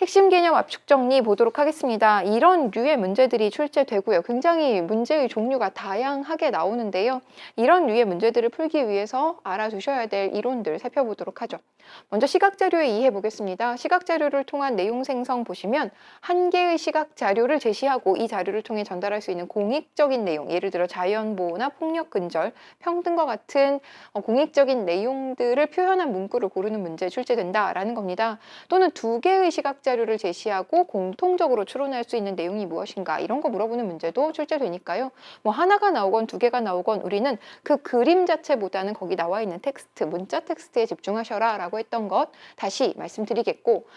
핵심 개념 압축 정리 보도록 하겠습니다. 이런 류의 문제들이 출제되고요. 굉장히 문제의 종류가 다양하게 나오는데요. 이런 류의 문제들을 풀기 위해서 알아두셔야 될 이론들 살펴보도록 하죠. 먼저 시각자료에 이해 보겠습니다. 시각자료를 통한 내용 생성 보시면 한 개의 시각자료를 제시하고 이 자료를 통해 전달할 수 있는 공익적인 내용, 예를 들어 자연보호나 폭력 근절, 평등과 같은 공익적인 내용들을 표현한 문구를 고르는 문제 출제된다라는 겁니다. 또는 두 개의 시각자료를 제시하고 공통적으로 추론할 수 있는 내용이 무엇인가 이런 거 물어보는 문제도 출제되니까요. 뭐 하나가 나오건 두 개가 나오건 우리는 그 그림 자체보다는 거기 나와 있는 텍스트, 문자 텍스트에 집중하셔라 라고 했던 것 다시 말씀드리겠고,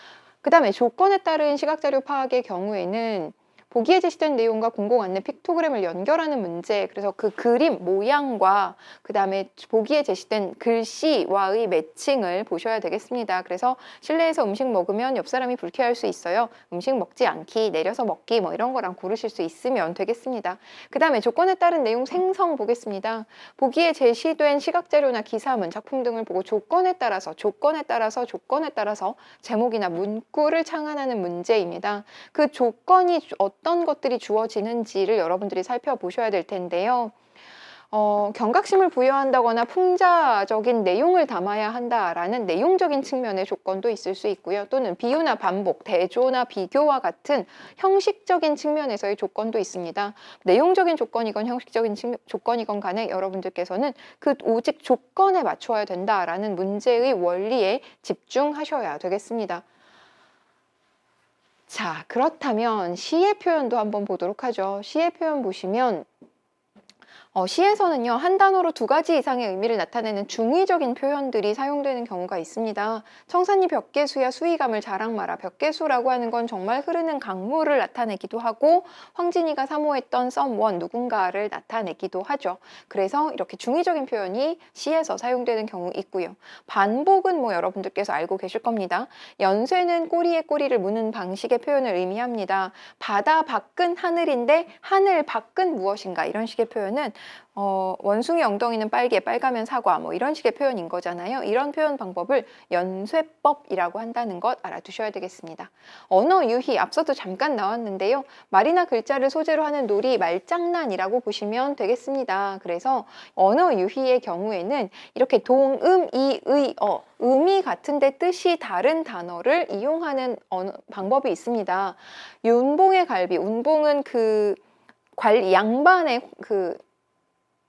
그 다음에 조건에 따른 시각자료 파악의 경우에는 보기에 제시된 내용과 공공 안내 픽토그램을 연결하는 문제, 그래서 그 그림 모양과 그 다음에 보기에 제시된 글씨와의 매칭을 보셔야 되겠습니다. 그래서 실내에서 음식 먹으면 옆 사람이 불쾌할 수 있어요. 음식 먹지 않기, 내려서 먹기 뭐 이런 거랑 고르실 수 있으면 되겠습니다. 그 다음에 조건에 따른 내용 생성 보겠습니다. 보기에 제시된 시각자료나 기사문, 작품 등을 보고 조건에 따라서 제목이나 문구를 창안하는 문제입니다. 그 조건이 어떤 것들이 주어지는지를 여러분들이 살펴보셔야 될 텐데요. 경각심을 부여한다거나 풍자적인 내용을 담아야 한다라는 내용적인 측면의 조건도 있을 수 있고요. 또는 비유나 반복, 대조나 비교와 같은 형식적인 측면에서의 조건도 있습니다. 내용적인 조건이건 형식적인 조건이건 간에 여러분들께서는 그 오직 조건에 맞춰야 된다라는 문제의 원리에 집중하셔야 되겠습니다. 자, 그렇다면 시의 표현도 한번 보도록 하죠. 시의 표현 보시면 시에서는요, 한 단어로 두 가지 이상의 의미를 나타내는 중의적인 표현들이 사용되는 경우가 있습니다. 청산리 벽계수야 수위감을 자랑마라. 벽계수라고 하는 건 정말 흐르는 강물을 나타내기도 하고 황진이가 사모했던 someone, 누군가를 나타내기도 하죠. 그래서 이렇게 중의적인 표현이 시에서 사용되는 경우 있고요. 반복은 뭐 여러분들께서 알고 계실 겁니다. 연쇄는 꼬리에 꼬리를 무는 방식의 표현을 의미합니다. 바다 밖은 하늘인데 하늘 밖은 무엇인가, 이런 식의 표현은 원숭이 엉덩이는 빨개, 빨가면 사과 뭐 이런 식의 표현인 거잖아요. 이런 표현 방법을 연쇄법이라고 한다는 것 알아두셔야 되겠습니다. 언어 유희, 앞서도 잠깐 나왔는데요. 말이나 글자를 소재로 하는 놀이, 말장난이라고 보시면 되겠습니다. 그래서 언어 유희의 경우에는 이렇게 동음, 이, 의, 음이 같은데 뜻이 다른 단어를 이용하는 방법이 있습니다. 윤봉의 갈비, 운봉은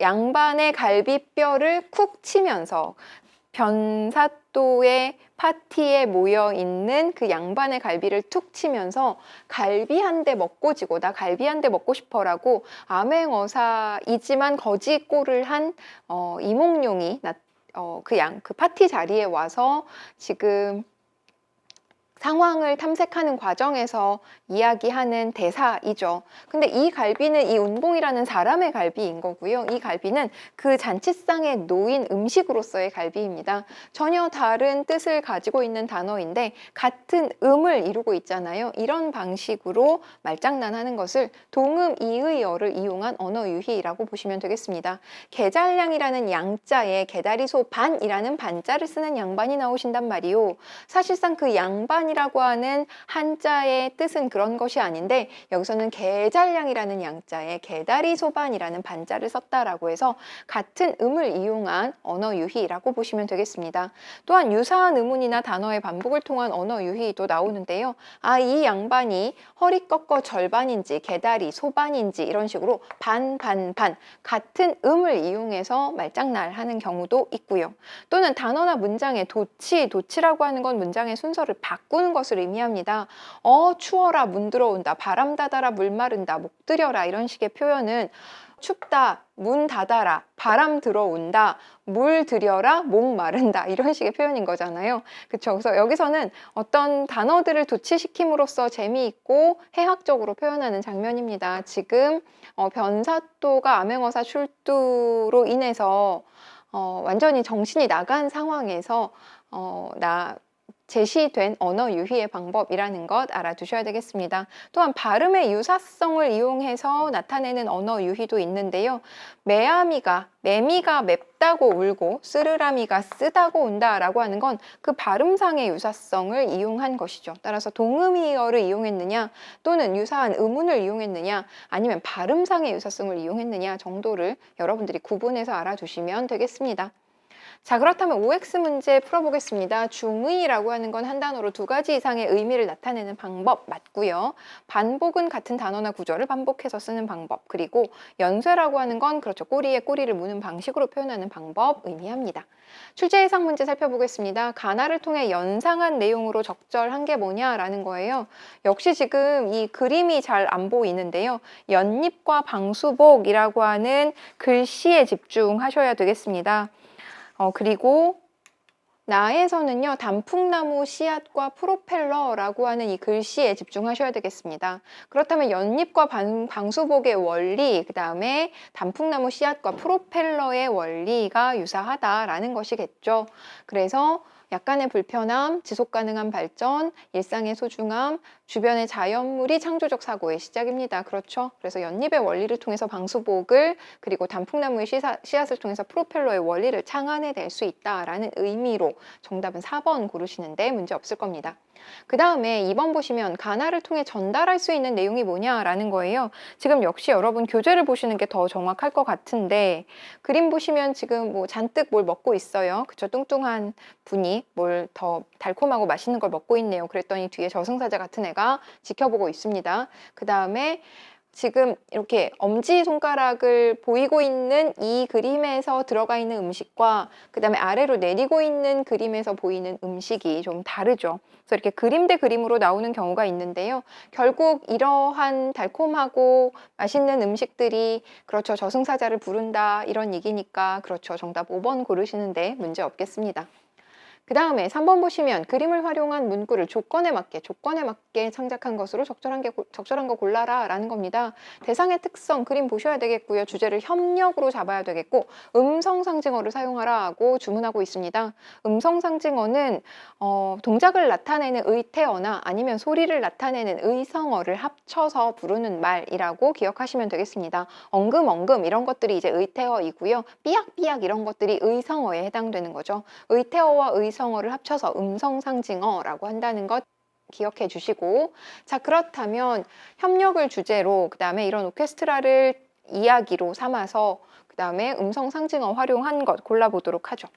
양반의 갈비뼈를 쿡 치면서 변사또의 파티에 모여 있는 그 양반의 갈비를 툭 치면서 갈비 한 대 먹고 지고 나 갈비 한 대 먹고 싶어라고 암행어사이지만 거지 꼴을 한 이몽룡이 그 파티 자리에 와서 지금 상황을 탐색하는 과정에서 이야기하는 대사이죠. 근데 이 갈비는 이 운봉이라는 사람의 갈비인 거고요. 이 갈비는 그 잔치상에 놓인 음식으로서의 갈비입니다. 전혀 다른 뜻을 가지고 있는 단어인데 같은 음을 이루고 있잖아요. 이런 방식으로 말장난하는 것을 동음 이의어를 이용한 언어 유희라고 보시면 되겠습니다. 계잘량이라는 양자에 개다리소 반이라는 반자를 쓰는 양반이 나오신단 말이요. 사실상 그 양반이라고 하는 한자의 뜻은 그런 것이 아닌데 여기서는 계잘량이라는 양자에 개다리소반이라는 반자를 썼다라고 해서 같은 음을 이용한 언어 유희라고 보시면 되겠습니다. 또한 유사한 의문이나 단어의 반복을 통한 언어 유희도 나오는데요. 이 양반이 허리 꺾어 절반인지 개다리 소반인지 이런 식으로 반 같은 음을 이용해서 말장난하는 경우도 있고요. 또는 단어나 문장의 도치라고 하는 건 문장의 순서를 바꾸는 것을 의미합니다. 추워라 문 들어온다, 바람 닫아라 물 마른다, 목 들여라 이런 식의 표현은 춥다, 문 닫아라, 바람 들어온다, 물 들여라, 목 마른다 이런 식의 표현인 거잖아요. 그렇죠? 그래서 여기서는 어떤 단어들을 도치시킴으로써 재미있고 해학적으로 표현하는 장면입니다. 지금 변사또가 암행어사 출두로 인해서 완전히 정신이 나간 상황에서 제시된 언어 유희의 방법이라는 것 알아두셔야 되겠습니다. 또한 발음의 유사성을 이용해서 나타내는 언어 유희도 있는데요. 매미가 맵다고 울고 쓰르라미가 쓰다고 온다라고 하는 건 그 발음상의 유사성을 이용한 것이죠. 따라서 동의어를 이용했느냐 또는 유사한 의문을 이용했느냐 아니면 발음상의 유사성을 이용했느냐 정도를 여러분들이 구분해서 알아두시면 되겠습니다. 자, 그렇다면 OX 문제 풀어보겠습니다. 중의라고 하는 건 한 단어로 두 가지 이상의 의미를 나타내는 방법 맞고요. 반복은 같은 단어나 구조를 반복해서 쓰는 방법, 그리고 연쇄라고 하는 건 그렇죠. 꼬리에 꼬리를 무는 방식으로 표현하는 방법 의미합니다. 출제 예상 문제 살펴보겠습니다. 가나를 통해 연상한 내용으로 적절한 게 뭐냐라는 거예요. 역시 지금 이 그림이 잘 안 보이는데요. 연잎과 방수복이라고 하는 글씨에 집중하셔야 되겠습니다. 그리고 나에서는요, 단풍나무 씨앗과 프로펠러라고 하는 이 글씨에 집중하셔야 되겠습니다. 그렇다면 연잎과 방수복의 원리, 그 다음에 단풍나무 씨앗과 프로펠러의 원리가 유사하다라는 것이겠죠. 그래서 약간의 불편함, 지속 가능한 발전, 일상의 소중함, 주변의 자연물이 창조적 사고의 시작입니다. 그렇죠? 그래서 연잎의 원리를 통해서 방수복을, 그리고 단풍나무의 씨앗을 통해서 프로펠러의 원리를 창안해낼 수 있다라는 의미로 정답은 4번 고르시는데 문제 없을 겁니다. 그 다음에 2번 보시면 가나를 통해 전달할 수 있는 내용이 뭐냐라는 거예요. 지금 역시 여러분 교재를 보시는 게 더 정확할 것 같은데, 그림 보시면 지금 뭐 잔뜩 뭘 먹고 있어요. 그쵸? 뚱뚱한 분이 뭘 더 달콤하고 맛있는 걸 먹고 있네요. 그랬더니 뒤에 저승사자 같은 애가 지켜보고 있습니다. 그 다음에 지금 이렇게 엄지손가락을 보이고 있는 이 그림에서 들어가 있는 음식과 그 다음에 아래로 내리고 있는 그림에서 보이는 음식이 좀 다르죠. 그래서 이렇게 그림 대 그림으로 나오는 경우가 있는데요. 결국 이러한 달콤하고 맛있는 음식들이 그렇죠. 저승사자를 부른다 이런 얘기니까 그렇죠. 정답 5번 고르시는데 문제 없겠습니다. 그 다음에 3번 보시면 그림을 활용한 문구를 조건에 맞게 창작한 것으로 적절한 거 골라라 라는 겁니다. 대상의 특성 그림 보셔야 되겠고요. 주제를 협력으로 잡아야 되겠고 음성상징어를 사용하라 고 주문하고 있습니다. 음성상징어는 동작을 나타내는 의태어나 아니면 소리를 나타내는 의성어를 합쳐서 부르는 말이라고 기억하시면 되겠습니다. 엉금 이런 것들이 이제 의태어이고요. 삐약삐약 이런 것들이 의성어에 해당되는 거죠. 의태어와 의성어를 합쳐서 음성상징어라고 한다는 것 기억해 주시고, 자, 그렇다면 협력을 주제로 그 다음에 이런 오케스트라를 이야기로 삼아서 그 다음에 음성상징어 활용한 것 골라보도록 하죠.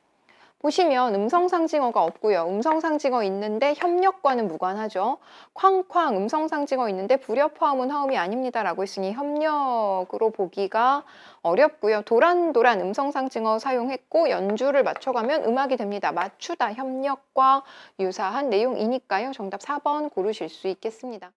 보시면 음성상징어가 없고요. 음성상징어 있는데 협력과는 무관하죠. 쾅쾅 음성상징어 있는데 불협화음은 화음이 아닙니다 라고 했으니 협력으로 보기가 어렵고요. 도란도란 음성상징어 사용했고 연주를 맞춰가면 음악이 됩니다. 맞추다 협력과 유사한 내용이니까요. 정답 4번 고르실 수 있겠습니다.